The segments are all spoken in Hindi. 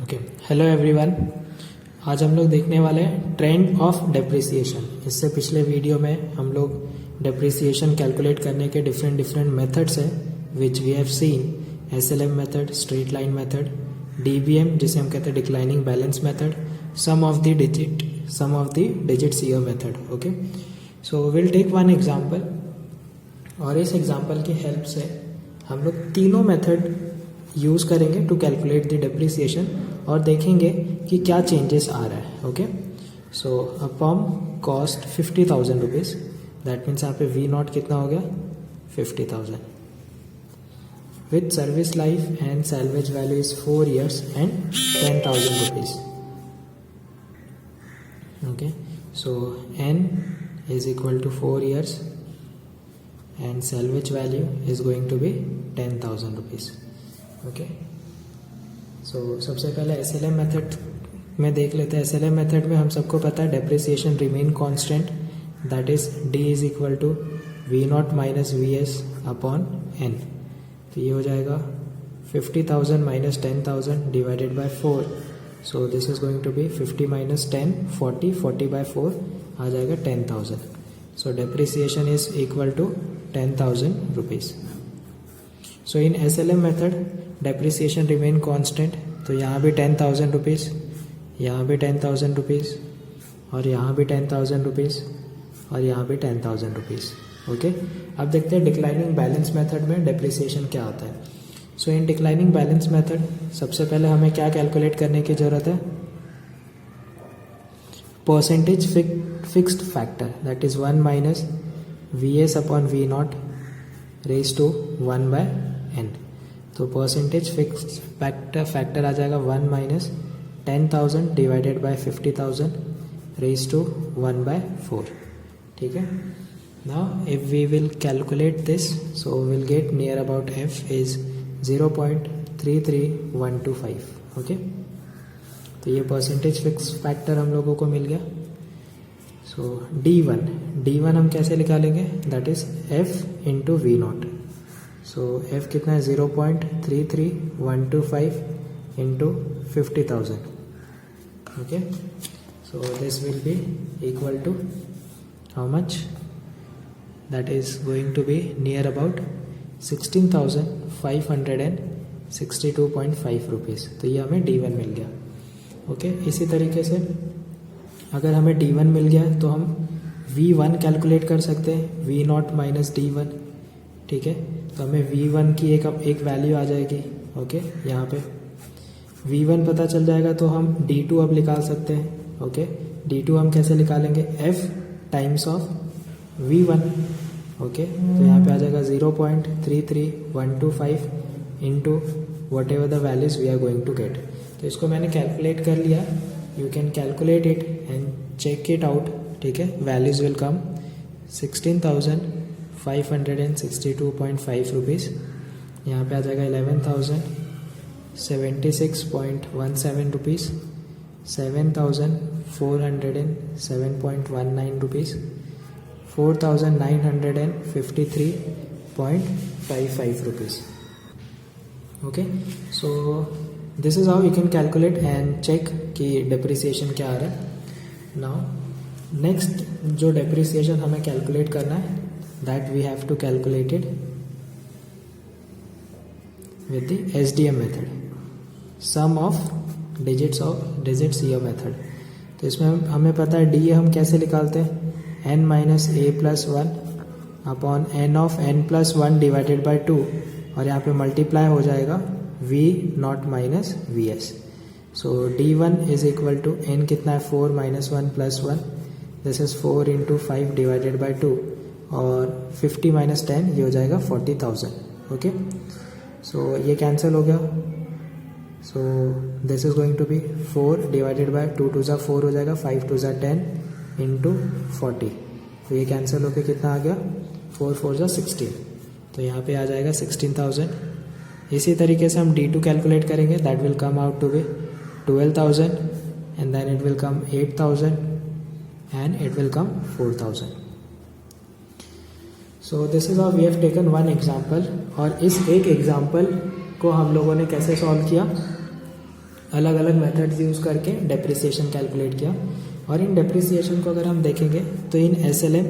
Okay, hello everyone. आज हम लोग देखने वाले हैं ट्रेंड ऑफ डेप्रिसिएशन। इससे पिछले वीडियो में हम लोग डेप्रिसिएशन कैलकुलेट करने के डिफरेंट मेथड्स हैं which we have seen. SLM method, straight line method, DBM जिसे हम कहते हैं declining balance method, sum of the digits year method. Okay, so will take one example और इस एग्जांपल की हेल्प से हम लोग तीनों मेथड यूज़ करेंगे टू कैलकुलेट द डेप्रिसिएशन और देखेंगे कि क्या चेंजेस आ रहा है। Okay, so a pump cost 50,000 rupees, that means यहाँ पे वी नॉट कितना हो गया 50,000 with service life and salvage value is 4 years and 10,000 rupees. Okay, so N is equal to 4 years and salvage value is going to be 10,000 rupees. Okay, सो सबसे पहले एसएलएम मेथड में देख लेते हैं। एसएलएम मेथड में हम सबको पता है depreciation remain constant, that is D is equal to V naught minus V S upon N. तो ये हो जाएगा 50,000 माइनस 10,000 divided by 4। So this is going to be 50 minus 10 40, 40 by 4 आ जाएगा 10,000। So depreciation is equal to 10,000 rupees. So in SLM method depreciation remain constant, तो यहाँ भी 10,000 rupees, यहाँ भी 10,000 rupees और यहाँ भी 10,000 rupees और यहाँ भी 10,000 rupees. ओके, अब देखते हैं डिक्लाइनिंग बैलेंस मेथड में डेप्रिसिएशन क्या होता है। So in declining balance method सबसे पहले हमें क्या कैलकुलेट करने की ज़रूरत है, percentage fixed factor, that is 1 minus V S upon V naught raise to 1 by N. तो परसेंटेज फिक्स्ड फैक्टर आ जाएगा 1 minus 10,000 divided by 50,000 raise to 1 by 4। ठीक है, now if we will calculate this, so will get near about F is 0.33125। Okay, तो ये परसेंटेज फिक्स्ड फैक्टर हम लोगों को मिल गया। सो D1 हम कैसे निकालेंगे, that is F into V naught. So F कितना है 0.33125 into 50,000। Okay, so this will be equal to how much, that is going to be near about 16,562.5 rupees. तो ये हमें D1 मिल गया। ओके, इसी तरीके से अगर हमें D1 मिल गया तो हम V1 कैलकुलेट कर सकते हैं, V नॉट माइनस D1। ठीक है, तो हमें V1 की एक वैल्यू आ जाएगी। ओके, यहाँ पे V1 पता चल जाएगा तो हम D2 अब निकाल सकते हैं। ओके, D2 हम कैसे निकालेंगे, F times of V1। Okay, तो यहाँ पे आ जाएगा 0.33125 into whatever the values we are going to get. तो इसको मैंने कैलकुलेट कर लिया, you can calculate it and check it out. ठीक है, वैल्यूज विल कम 16,562.5 रुपीज़। यहाँ पे आ जाएगा 11,076.17 rupees, 7,407.19 rupees, 4,953.55 rupees. Okay, so this is how you can calculate and check कि डेप्रिसिएशन क्या आ रहा है। नाउ नेक्स्ट जो डेप्रिसिएशन हमें कैलकुलेट करना है, that we have to calculate it with the SDM method, sum of digits year method. तो इसमें हमें पता है डी हम कैसे निकालते हैं, n minus A plus 1 upon n of n plus 1 divided by 2 और यहाँ पे मल्टीप्लाई हो जाएगा V naught minus V S. So D1 is equal to n कितना है 4 minus 1 plus 1, this is 4 into 5 divided by 2 और 50 माइनस 10 ये हो जाएगा 40,000। ओके, सो ये कैंसिल हो गया। So this is going to be 4 divided by 2 टू ज़ा 4 हो जाएगा, 5 टू ज़ा 10 इंटू 40। तो ये कैंसिल होकर कितना आ गया, 4 4 ज़ा 16। तो यहाँ पे आ जाएगा 16,000। इसी तरीके से हम D2 कैलकुलेट करेंगे, that will come out to be 12,000 and then it will come 8,000 and it will come 4,000। So this is how we have taken one example. और इस एक एग्जांपल को हम लोगों ने कैसे सॉल्व किया, अलग अलग मेथड्स यूज़ करके डेप्रिसिएशन कैलकुलेट किया। और इन डेप्रिसिएशन को अगर हम देखेंगे तो इन SLM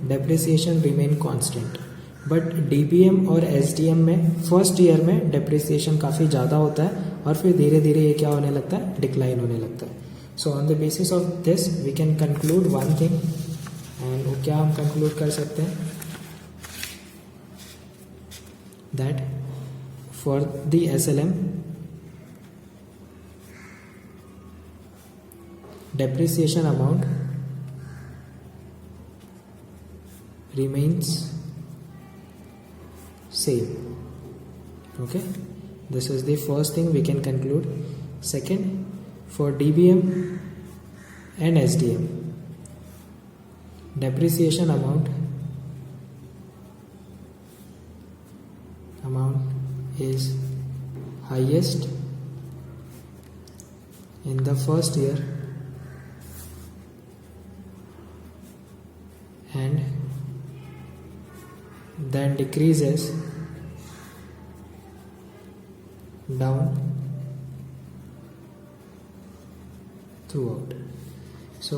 depreciation remain constant, but DBM और SDM में फर्स्ट ईयर में डेप्रिसिएशन काफ़ी ज़्यादा होता है और फिर धीरे धीरे ये क्या होने लगता है, डिक्लाइन होने लगता है। So on the basis of this we can conclude one thing, and वो क्या हम कंक्लूड कर सकते हैं, that for the SLM depreciation amount remains same. Okay, this is the first thing we can conclude. Second, for DBM and SDM, depreciation amount is highest in the first year and then decreases down throughout. So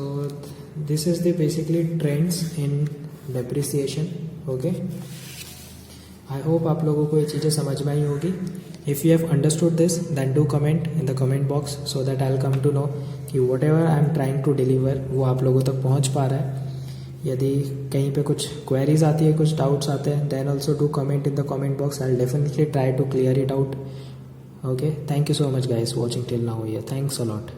this is the basically trends in depreciation. Okay, I hope आप लोगों को ये चीज़ें समझ में आई होगी. If you have understood this, then do comment in the comment box so that I'll come to know कि whatever I am trying to deliver वो आप लोगों तक पहुंच पा रहा है. यदि कहीं पे कुछ क्वेरीज आती है, कुछ डाउट्स आते हैं, then also do comment in the comment box. I will definitely try to clear it out. Okay, thank you so much guys watching till now. Thanks a lot.